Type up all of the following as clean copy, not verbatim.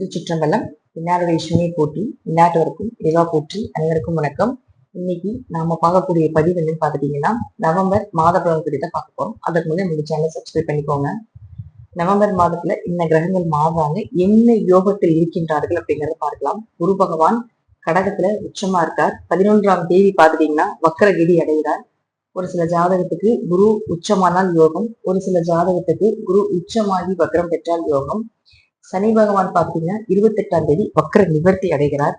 திருச்சிற்றம்பலம். இன்னாருடைய சிவனை போற்றி, இன்னாட்டவருக்கும் இறைவா போற்றி. அனைவருக்கும் வணக்கம். இன்னைக்கு நாம பார்க்கக்கூடிய பதிவு என்னன்னு பாத்துட்டீங்கன்னா, நவம்பர் மாத பலன் குறித்த பார்க்க போறோம். அதற்கு முன்னாடி நம்ம சேனல் சப்ஸ்கிரைப் பண்ணிக்கோங்க. நவம்பர் மாதத்துல இன்ன கிரகங்கள் மாறுறாங்க, என்ன யோகத்தில் இருக்கின்றார்கள் அப்படிங்கறத பார்க்கலாம். குரு பகவான் கடகத்துல உச்சமா இருக்கார். 11ஆம் தேதி பாத்துட்டீங்கன்னா வக்கரகிரி அடைகிறார். ஒரு சில ஜாதகத்துக்கு குரு உச்சமானால் யோகம், ஒரு சில ஜாதகத்துக்கு குரு உச்சமாகி வக்ரம் பெற்றால் யோகம். சனி பகவான் பார்த்தீங்கன்னா 28ஆம் தேதி வக்ர நிவர்த்தி அடைகிறார்.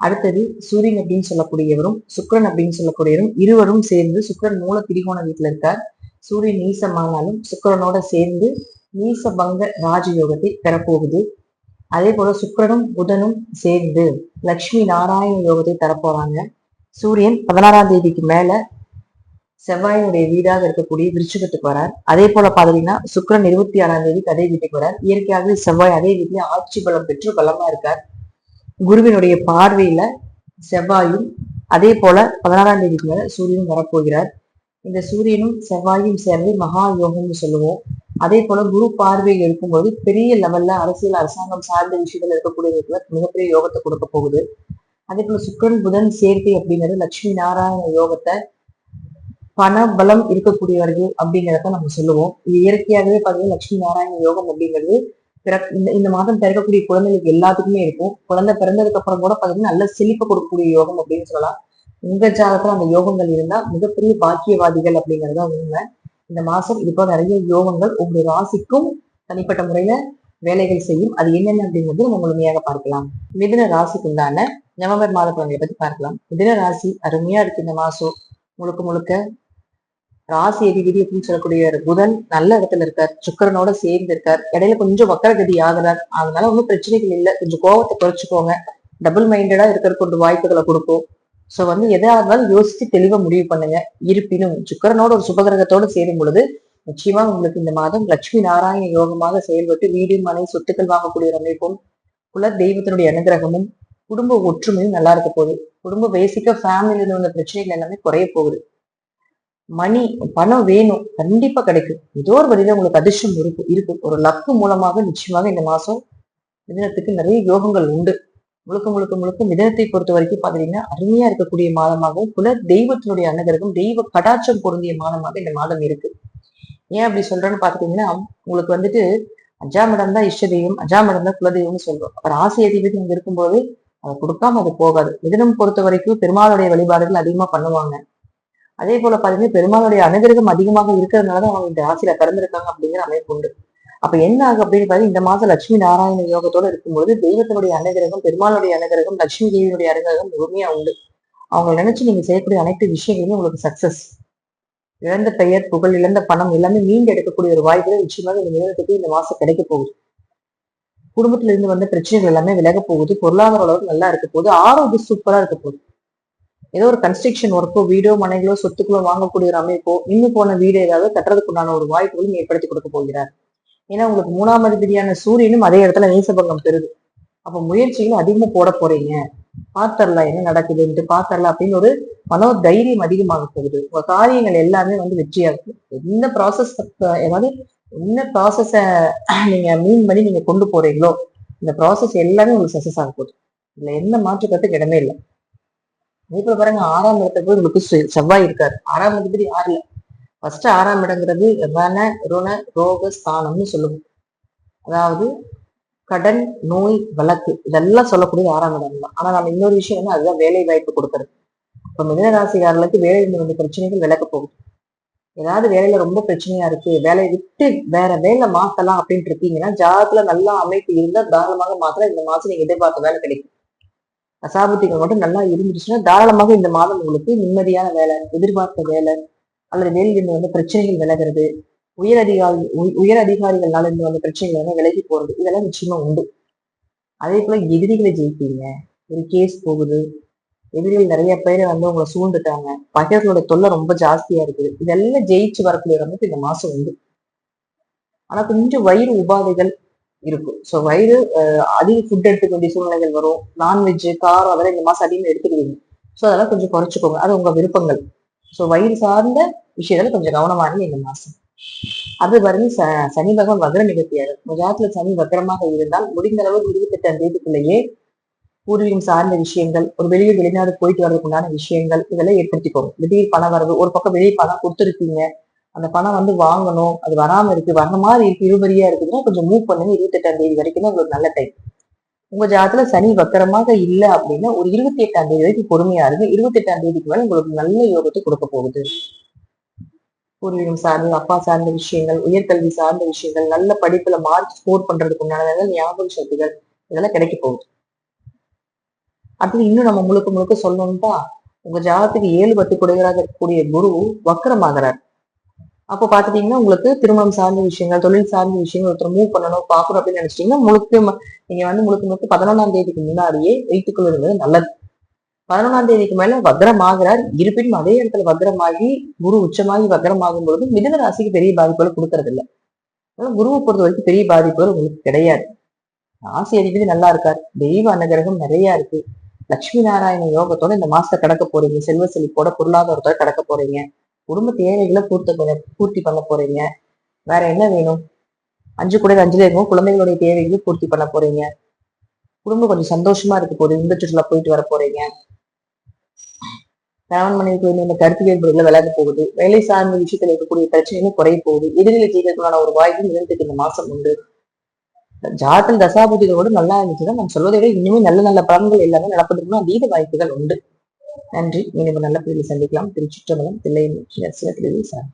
அடுத்தது சூரியன் அப்படின்னு சொல்லக்கூடியவரும் சுக்கிரன் அப்படின்னு சொல்லக்கூடியவரும் இருவரும் சேர்ந்து, சுக்கிரன் மூல திரிகோண வீட்டுல இருக்கார். சூரியன் நீசமானாலும் சுக்கிரனோட சேர்ந்து நீசபங்க ராஜயோகத்தை பெறப்போகுது. அதே போல சுக்கிரனும் புதனும் சேர்ந்து லட்சுமி நாராயண யோகத்தை தரப்போறாங்க. சூரியன் 16ஆம் தேதிக்கு மேல செவ்வாயினுடைய வீடாக இருக்கக்கூடிய விருச்சிகத்துக்கு வரார். அதே போல பாத்தீங்கன்னா சுக்கிரன் 26ஆம் தேதி அதே வீட்டுக்கு வரார். இயற்கையாகவே செவ்வாய் அதே வீட்டிலே ஆட்சி பலம் பெற்று பலமா இருக்கார். குருவினுடைய பார்வையில செவ்வாயும் அதே போல 16ஆம் தேதிக்கு மேல சூரியனும் வரப்போகிறார். இந்த சூரியனும் செவ்வாயும் சேர்ந்து மகா யோகம்னு சொல்லுவோம். அதே போல குரு பார்வையில் இருக்கும்போது பெரிய லெவல்ல அரசியல் அரசாங்கம் சார்ந்த விஷயங்கள் இருக்கக்கூடியவர்களுக்கு மிகப்பெரிய யோகத்தை கொடுக்க போகுது. அதே போல சுக்கிரன் புதன் சேர்க்கை அப்படிங்கிறது லட்சுமி நாராயண யோகத்தை, பண பலம் இருக்கக்கூடியவர்கள் அப்படிங்கிறத நம்ம சொல்லுவோம். இது இயற்கையாகவே பார்த்தீங்கன்னா லட்சுமி நாராயண யோகம் அப்படிங்கிறது இந்த மாதம் பிறக்கக்கூடிய குழந்தைகளுக்கு எல்லாத்துக்குமே இருக்கும். குழந்தை பிறந்ததுக்கு அப்புறம் கூட பார்த்தீங்கன்னா நல்ல செழிப்பை கொடுக்கக்கூடிய யோகம் அப்படின்னு சொல்லலாம். உங்க ஜாதகத்துல அந்த யோகங்கள் இருந்தா மிகப்பெரிய பாக்கியவாதிகள் அப்படிங்கிறதா உண்மை. இந்த மாசம் இது போல நிறைய யோகங்கள் உங்களுடைய ராசிக்கும் தனிப்பட்ட முறையில வேலைகள் செய்யும். அது என்னென்ன அப்படிங்கிறது நம்ம முழுமையாக பார்க்கலாம். மிதுன ராசிக்கு உண்டான நவம்பர் மாத பலன்களை பத்தி பார்க்கலாம். மிதுன ராசி அருமையா இருக்கு. இந்த மாசம் முழுக்க முழுக்க ராசி அதிபதி அப்படின்னு சொல்லக்கூடிய புதன் நல்ல இடத்துல இருக்கார். சுக்கிரனோட சேர்ந்து இருக்கார். இடையில கொஞ்சம் வக்கரகதி ஆகுறார். அதனால ஒன்றும் பிரச்சனைகள் இல்லை. கொஞ்சம் கோபத்தை குறைச்சிக்கோங்க. டபுள் மைண்டடா இருக்கிறதுக்கு கொஞ்சம் வாய்ப்புகளை கொடுக்கும். சோ எதா இருந்தாலும் யோசிச்சு தெளிவா முடிவு பண்ணுங்க. இருப்பினும் சுக்கிரனோட ஒரு சுபகிரகத்தோட சேரும் பொழுது நிச்சயமா உங்களுக்கு இந்த மாதம் லட்சுமி நாராயண யோகமாக செயல்பட்டு வீடு மனை சொத்துக்கள் வாங்கக்கூடிய அமைப்பும், குல தெய்வத்தினுடைய அனுகிரகமும், குடும்ப ஒற்றுமையும் நல்லா இருக்க போகுது. குடும்ப பேசிக்கா ஃபேமிலியில இருந்த பிரச்சனைகள் எல்லாமே குறைய போகுது. மணி பணம் வேணும், கண்டிப்பா கிடைக்கும். ஏதோ ஒரு வழியில உங்களுக்கு அதிர்ஷ்டம் இருக்கு. ஒரு லக்கு மூலமாக நிச்சயமாக இந்த மாசம் மிதனத்துக்கு நிறைய யோகங்கள் உண்டு. முழுக்க முழுக்க முழுக்க மிதனத்தை பொறுத்த வரைக்கும் பாத்தீங்கன்னா அருமையா இருக்கக்கூடிய மாதமாகவும், குல தெய்வத்தினுடைய அனுகிரகம், தெய்வ கடாட்சம் பொருந்திய மாதமாக இந்த மாதம் இருக்கு. ஏன் அப்படி சொல்றேன்னு பாத்துட்டீங்கன்னா, உங்களுக்கு 5ஆம் இடம் தான் இஷ்ட தெய்வம், 5ஆம் இடம் தான் குலதெய்வம்னு சொல்றோம். அப்புறம் ஆசை அதிபதி இங்க இருக்கும்போது அதை கொடுக்காம அது போகாது. மிதனம் பொறுத்த வரைக்கும் பெருமாளுடைய வழிபாடுகள் அதிகமா பண்ணுவாங்க. அதே போல பாத்தீங்கன்னா பெருமாளுடைய அனுகிரகம் அதிகமாக இருக்கிறதுனாலதான் அவங்க இந்த ராசியில பிறந்திருக்காங்க அப்படிங்கிற அமைப்பு உண்டு. அப்ப என்ன ஆகும் அப்படின்னு பாத்தீங்கன்னா, இந்த மாசம் லட்சுமி நாராயண யோகத்தோட இருக்கும்போது தெய்வத்தினுடைய அனுகிரகம், பெருமாளுடைய அனுகிரகம், லட்சுமி தேவியுடைய அனுகிரகம் முழுமையா உண்டு. அவங்க நினைச்சு நீங்க செய்யக்கூடிய அனைத்து விஷயங்களுமே உங்களுக்கு சக்சஸ். இழந்த பெயர், புகழ், இழந்த பணம் எல்லாமே மீண்டு எடுக்கக்கூடிய ஒரு வாய்ப்பு நிச்சயமாக இந்த நிறுவனத்துக்கு இந்த மாசம் கிடைக்க போகுது. குடும்பத்துல இருந்து வந்த பிரச்சனைகள் எல்லாமே விலக போகுது. பொருளாதார அளவுக்கு நல்லா இருக்க போகுது. ஆரோக்கியம் சூப்பரா இருக்க போகுது. ஏதோ ஒரு கன்ஸ்ட்ரக்ஷன் ஒர்க்கோ, வீடோ மனைகளோ சொத்துக்களோ வாங்கக்கூடிய ஒரு அமைப்போ, இன்னும் போன வீடு ஏதாவது கட்டுறதுக்கு உண்டான ஒரு வாய்ப்புகளும் ஏற்படுத்தி கொடுக்க போகிறார். ஏன்னா உங்களுக்கு 3ஆம் அதிபதியான சூரியனும் அதே இடத்துல நீசபங்கம் பெறுது. அப்ப முயற்சிகள் அதிகமா போட போறீங்க. பாத்தரலாம் என்ன நடக்குதுன்ட்டு பாத்தரலாம் அப்படின்னு ஒரு மனோ தைரியம் அதிகமாக போகுது. உங்க காரியங்கள் எல்லாமே வெற்றியா இருக்கு. எந்த ப்ராசஸ் என்ன ப்ராசஸ நீங்க மீன் பண்ணி நீங்க கொண்டு போறீங்களோ இந்த ப்ராசஸ் எல்லாமே உங்களுக்கு சக்சஸ் ஆக போகுது. இதுல எந்த மாற்றுக்கிறதுக்கு இடமே இல்லை. அதே போல பாருங்க, 6ஆம் இடத்துல போய் உங்களுக்கு செவ்வாய் இருக்காரு. 6ஆம் அதிபதி 6ல. ஃபர்ஸ்ட் 6ஆம் இடங்கிறது வன ருண ரோக ஸ்தானம்னு சொல்லுவோம். அதாவது கடன், நோய், வழக்கு இதெல்லாம் சொல்லக்கூடிய 6ஆம் இடம் தான். ஆனா நம்ம இன்னொரு விஷயம் அதுதான் வேலை வாய்ப்பு கொடுக்கறது. இப்ப மிதன ராசிக்காரர்களுக்கு வேலையில வந்து பிரச்சனைகள் விலக போகுது. ஏதாவது வேலையில ரொம்ப பிரச்சனையா இருக்கு, வேலையை விட்டு வேற வேலை மாத்தலாம் அப்படின்ட்டு இருக்கீங்கன்னா, ஜாதகத்துல நல்லா அமைப்பு இருந்தா தாராளமாக மாத்தலாம். இந்த மாசம் நீங்க எதிர்பார்த்த வேலை கிடைக்கும். அசாபத்திகள் மட்டும் நல்லா இருந்துச்சுன்னா தாராளமாக இந்த மாதம் உங்களுக்கு நிம்மதியான வேலை, எதிர்பார்த்த வேலை, அல்லது வேலையில் இருந்து பிரச்சனைகள் விலகிறது, உயர் அதிகாரிகளால இருந்து பிரச்சனைகள் விலகி போறது, இதெல்லாம் நிச்சயமா உண்டு. அதே போல எதிரிகளை ஜெயிப்பீங்க. ஒரு கேஸ் போகுது, எதிரிகள் நிறைய பேரை உங்களை சூழ்ந்துட்டாங்க, பகைவர்களோட தொல்லை ரொம்ப ஜாஸ்தியா இருக்குது, இதெல்லாம் ஜெயிச்சு வரக்கூடிய அமைப்பு இந்த மாசம் உண்டு. ஆனா கொஞ்சம் வயிறு உபாதைகள் இருக்கும். ஸோ வயிறு அதிக ஃபுட் எடுத்துக்க வேண்டிய சூழ்நிலைகள் வரும். நான்வெஜ், காரம் அதெல்லாம் இந்த மாசம் அதிகமாக எடுத்துக்கிடுவீங்க. ஸோ அதெல்லாம் கொஞ்சம் குறைச்சிக்கோங்க. அது உங்க விருப்பங்கள். ஸோ வயிறு சார்ந்த விஷயத்துல கொஞ்சம் கவனமாக இந்த மாசம். அது பாருங்க சனி பகவான் வக்ர நிகழ்த்தியாரு. ஜாதகத்துல சனி வக்ரமாக இருந்தால் முடிந்த அளவு 28ஆம் தேதிக்குள்ளேயே பூர்வீகம் சார்ந்த விஷயங்கள், ஒரு வெளியூர் வெளிநாடு போயிட்டு வர்றதுக்கு உண்டான விஷயங்கள் இதெல்லாம் ஏற்படுத்திக்கோங்க. திடீர் பணம் வரவு, ஒரு பக்கம் வெளியே பணம் கொடுத்துருக்கீங்க, அந்த பணம் வந்து வாங்கணும், அது வராம இருக்கு, வர்ற மாதிரி இருக்கு, இழுபறியா இருக்குதுன்னா கொஞ்சம் மூவ் பண்ணுங்க. 28ஆம் தேதி வரைக்கும் தான் உங்களுக்கு நல்ல டைம். உங்க ஜாதத்துல சனி வக்கரமாக இல்ல அப்படின்னா ஒரு 28ஆம் தேதி வரைக்கும் பொறுமையா இருக்கு. 28ஆம் தேதிக்கு மேல உங்களுக்கு நல்ல யோகத்தை கொடுக்க போகுது. பூர்வீகம் சார்ந்த, அப்பா சார்ந்த விஷயங்கள், உயர்கல்வி சார்ந்த விஷயங்கள், நல்ல படிப்புல மார்க் ஸ்கோர் பண்றதுக்கு உண்டான ஞாபக சக்திகள் இதெல்லாம் கிடைக்க போகுது. அடுத்தது இன்னும் நம்ம முழுக்க முழுக்க சொல்லணும்னா, உங்க ஜாதத்துக்கு 7, 10 குடைகளாக இருக்கக்கூடிய குரு வக்கரமாகிறார். அப்போ பாத்துட்டீங்கன்னா உங்களுக்கு திருமணம் சார்ந்த விஷயங்கள், தொழில் சார்ந்த விஷயங்கள் ஒருத்தர் மூவ் பண்ணணும், பாக்கணும் அப்படின்னு நினைச்சிட்டீங்கன்னா நீங்க வந்து முழுக்க 11ஆம் தேதிக்கு முன்னாடியே வைத்துக் கொள்வது நல்லது. 11ஆம் தேதிக்கு மேல வக்ரம் ஆகிறார். இருப்பினும் அதே இடத்துல வக்ரமாகி குரு உச்சமாகி வக்ரமாகும் பொழுது மிதுன ராசிக்கு பெரிய பாதிப்புகள் கொடுக்கறது இல்லை. அதனால குருவை பொறுத்த வரைக்கும் பெரிய பாதிப்புகள் உங்களுக்கு கிடையாது. ராசி அதிபதி நல்லா இருக்காரு, தெய்வ அனுகிரகம் நிறைய இருக்கு. லட்சுமி நாராயண யோகத்தோட இந்த மாசத்தை கடக்க போறீங்க. செல்வ செழிப்போட பொருளாதாரத்தோட கடக்க போறீங்க. குடும்ப தேவைகளை பூர்த்தி பண்ண போறீங்க. வேற என்ன வேணும்? 5 கூட 5ல இருக்கும். குழந்தைகளுடைய தேவைகளை பூர்த்தி பண்ண போறீங்க. குடும்பம் கொஞ்சம் சந்தோஷமா இருக்க போகுது. இந்த சுற்றுலா போயிட்டு வர போறீங்க. கணவன் மனைவிக்கு இந்த கருத்து வேறுபாடுகளை விலக போகுது. வேலை சார்ந்த விஷயத்துல இருக்கக்கூடிய பிரச்சனைகளும் குறைய போகுது. எதிரிகளை ஜெயிக்கிறதுக்கான ஒரு வாய்ப்பு நிகழ்த்துக்கு இந்த மாசம் உண்டு. ஜாதகத்தில் தசாபுதிகளோடு நல்லா இருந்துச்சுன்னா நம்ம சொல்வதை விட இன்னுமே நல்ல நல்ல பலன்கள் எல்லாமே நடப்பதற்கும் அதீத வாய்ப்புகள் உண்டு. நன்றி. மீண்டும் நல்ல பதிவில் சந்திக்கலாம். திருச்சிற்றம்பலம், தில்லை சார்.